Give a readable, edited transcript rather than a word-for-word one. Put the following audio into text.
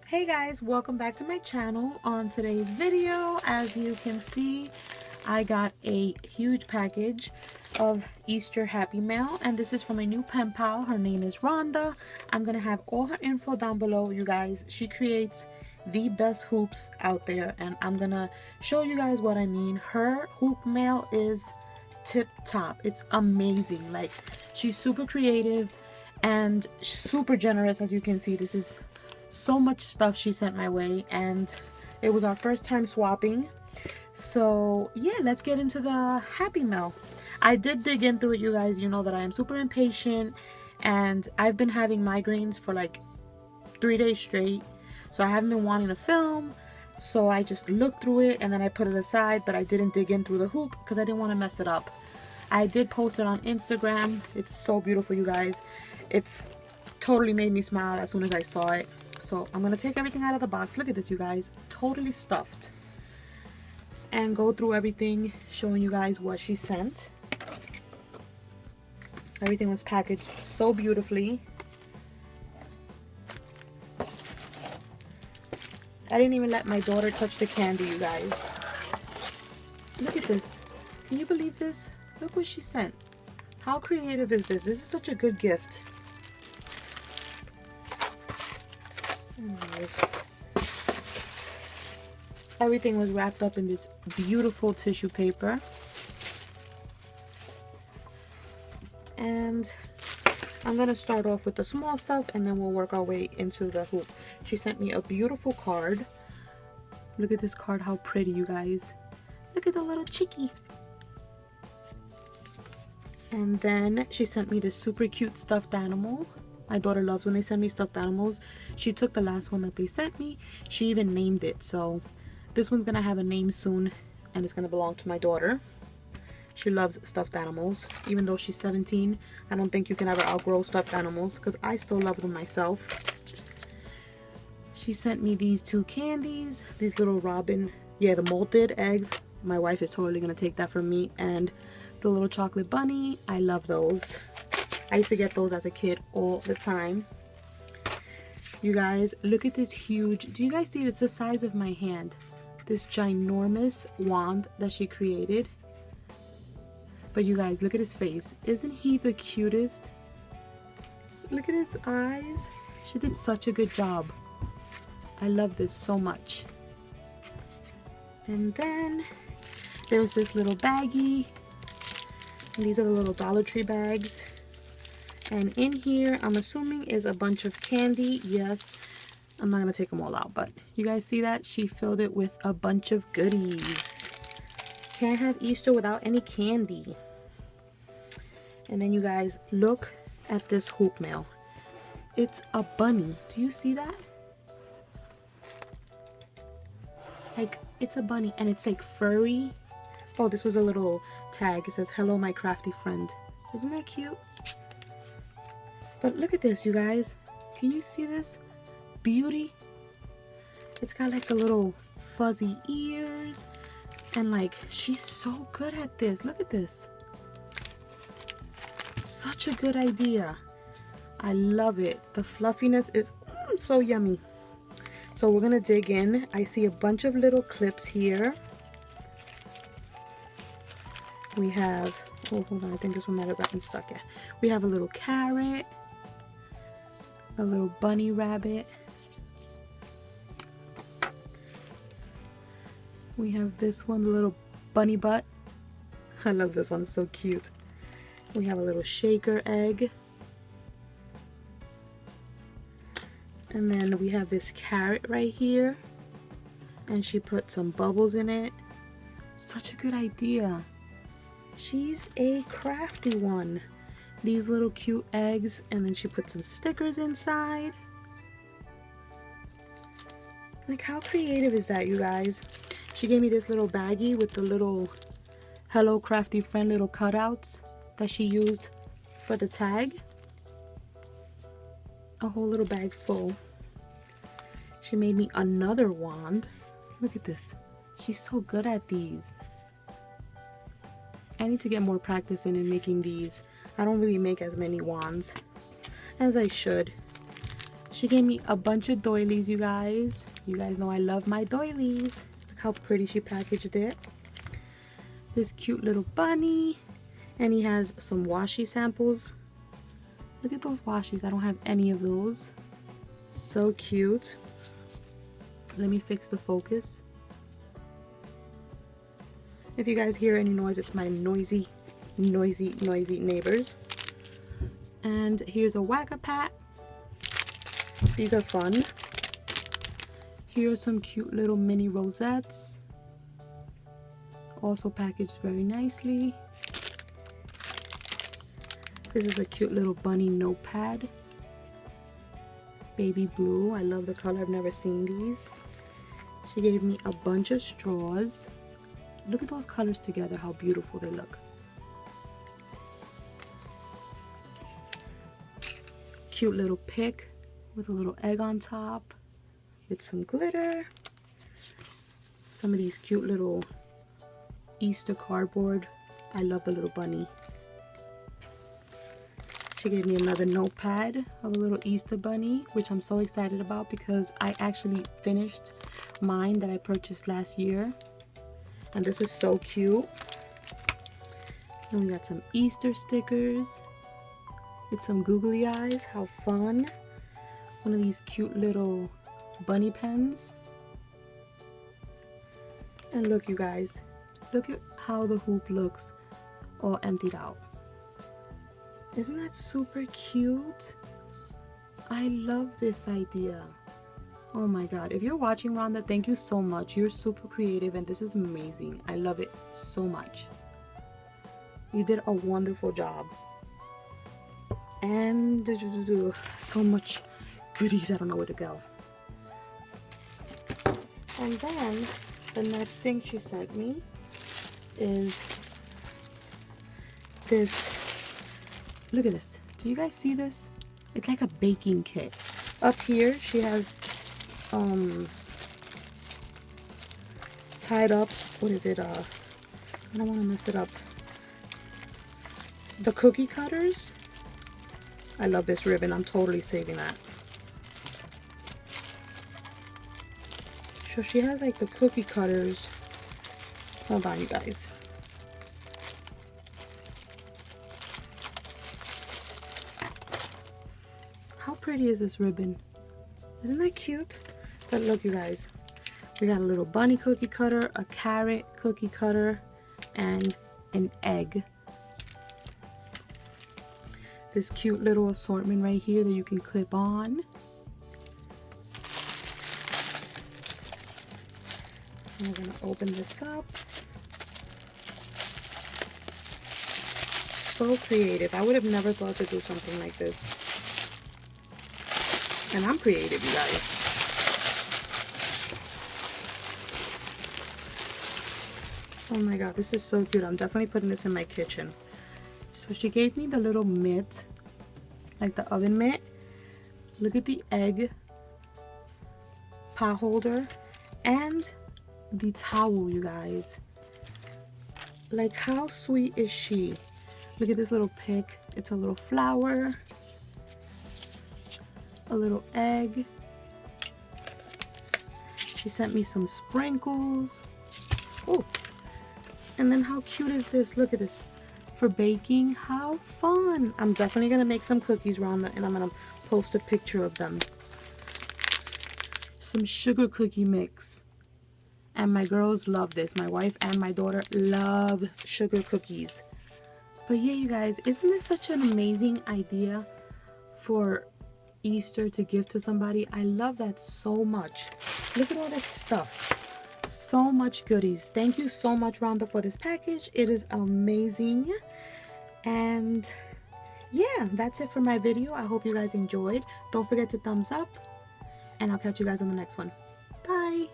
Hey guys, welcome back to my channel. On today's video, as you can see, I got a huge package of Easter Happy Mail, and this is from a new pen pal. Her name is Rhonda. I'm gonna have all her info down below, you guys. She creates the best hoops out there, and I'm gonna show you guys what I mean. Her hoop mail is tip top. It's amazing. Like, she's super creative and super generous. As you can see, this is so much stuff she sent my way, and it was our first time swapping. So yeah, let's get into the Happy Mail. I did dig in through it, you guys. You know that I am super impatient, and I've been having migraines for like 3 days straight, so I haven't been wanting to film. So I just looked through it and then I put it aside, but I didn't dig in through the hoop because I didn't want to mess it up. I did post it on Instagram. It's so beautiful, you guys. It's totally made me smile as soon as I saw it. So I'm gonna take everything out of the box. Look at this, you guys. Totally stuffed. And go through everything, showing you guys what she sent. Everything was packaged so beautifully. I didn't even let my daughter touch the candy, you guys. Look at this. Can you believe this? Look what she sent. How creative is this? This is such a good gift. Anyways, everything was wrapped up in this beautiful tissue paper. And I'm going to start off with the small stuff and then we'll work our way into the hoop. She sent me a beautiful card. Look at this card, how pretty, you guys. Look at the little chickie. And then she sent me this super cute stuffed animal. My daughter loves when they send me stuffed animals. She took the last one that they sent me. She even named it. So this one's going to have a name soon, and it's going to belong to my daughter. She loves stuffed animals. Even though she's 17, I don't think you can ever outgrow stuffed animals because I still love them myself. She sent me these two candies. These little robin, yeah, the molted eggs. My wife is totally going to take that from me. And the little chocolate bunny. I love those. I used to get those as a kid all the time. You guys, look at this huge, do you guys see it's the size of my hand? This ginormous wand that she created. But you guys, look at his face. Isn't he the cutest? Look at his eyes. She did such a good job. I love this so much. And then there's this little baggie. And these are the little Dollar Tree bags. And in here, I'm assuming, is a bunch of candy. Yes, I'm not going to take them all out, but you guys see that? She filled it with a bunch of goodies. Can't have Easter without any candy. And then you guys, look at this hoop mail. It's a bunny. Do you see that? Like, it's a bunny, and it's like furry. Oh, this was a little tag. It says, "Hello, my crafty friend." Isn't that cute? But look at this, you guys. Can you see this beauty? It's got like a little fuzzy ears. And like, she's so good at this. Look at this. Such a good idea. I love it. The fluffiness is so yummy. So we're going to dig in. I see a bunch of little clips here. We have, oh, hold on. I think this one might have gotten stuck. Yeah. We have a little carrot. A little bunny rabbit. We have this one, the little bunny butt. I love this one, it's so cute. We have a little shaker egg. And then we have this carrot right here. And she put some bubbles in it. Such a good idea. She's a crafty one. These little cute eggs, and then she put some stickers inside. Like, how creative is that, you guys? She gave me this little baggie with the little "Hello Crafty Friend" little cutouts that she used for the tag. A whole little bag full. She made me another wand. Look at this. She's so good at these. I need to get more practice in making these. I don't really make as many wands as I should. She gave me a bunch of doilies, you guys. You guys know I love my doilies. Look how pretty she packaged it. This cute little bunny. And he has some washi samples. Look at those washies. I don't have any of those. So cute. Let me fix the focus. If you guys hear any noise, it's my noisy neighbors. And here's a Whack-A-Pat. These are fun. Here are some cute little mini rosettes. Also packaged very nicely. This is a cute little bunny notepad. Baby blue. I love the color. I've never seen these. She gave me a bunch of straws. Look at those colors together, how beautiful they look. Cute little pick with a little egg on top with some glitter. Some of these cute little Easter cardboard. I love the little bunny. She gave me another notepad of a little Easter bunny, which I'm so excited about because I actually finished mine that I purchased last year. And this is so cute. And we got some Easter stickers with some googly eyes. How fun. One of these cute little bunny pens. And look, you guys. Look at how the hoop looks all emptied out. Isn't that super cute? I love this idea. Oh my god. If you're watching, Rhonda, thank you so much. You're super creative and this is amazing. I love it so much. You did a wonderful job. And so much goodies. I don't know where to go. And then the next thing she sent me is this. Look at this. Do you guys see this? It's like a baking kit. Up here she has tied up, what is it, I don't want to mess it up, the cookie cutters. I love this ribbon. I'm totally saving that. So she has like the cookie cutters. Hold on, you guys. How pretty is this ribbon? Isn't that cute? But look, you guys, we got a little bunny cookie cutter, a carrot cookie cutter, and an egg. This cute little assortment right here that you can clip on. And we're gonna open this up. So creative. I would have never thought to do something like this. And I'm creative, you guys. Oh my god, this is so cute. I'm definitely putting this in my kitchen. So she gave me the little mitt, like the oven mitt. Look at the egg pot holder and the towel, you guys. Like, how sweet is she? Look at this little pick. It's a little flower, a little egg. She sent me some sprinkles. Oh, and then how cute is this? Look at this. For baking, how fun. I'm definitely gonna make some cookies around that, and I'm gonna post a picture of them. Some sugar cookie mix, and my girls love this. My wife and my daughter love sugar cookies. But yeah, you guys, isn't this such an amazing idea for Easter to give to somebody? I love that so much. Look at all this stuff. So much goodies. Thank you so much, Rhonda, for this package. It is amazing. And yeah, that's it for my video. I hope you guys enjoyed. Don't forget to thumbs up, and I'll catch you guys on the next one. Bye.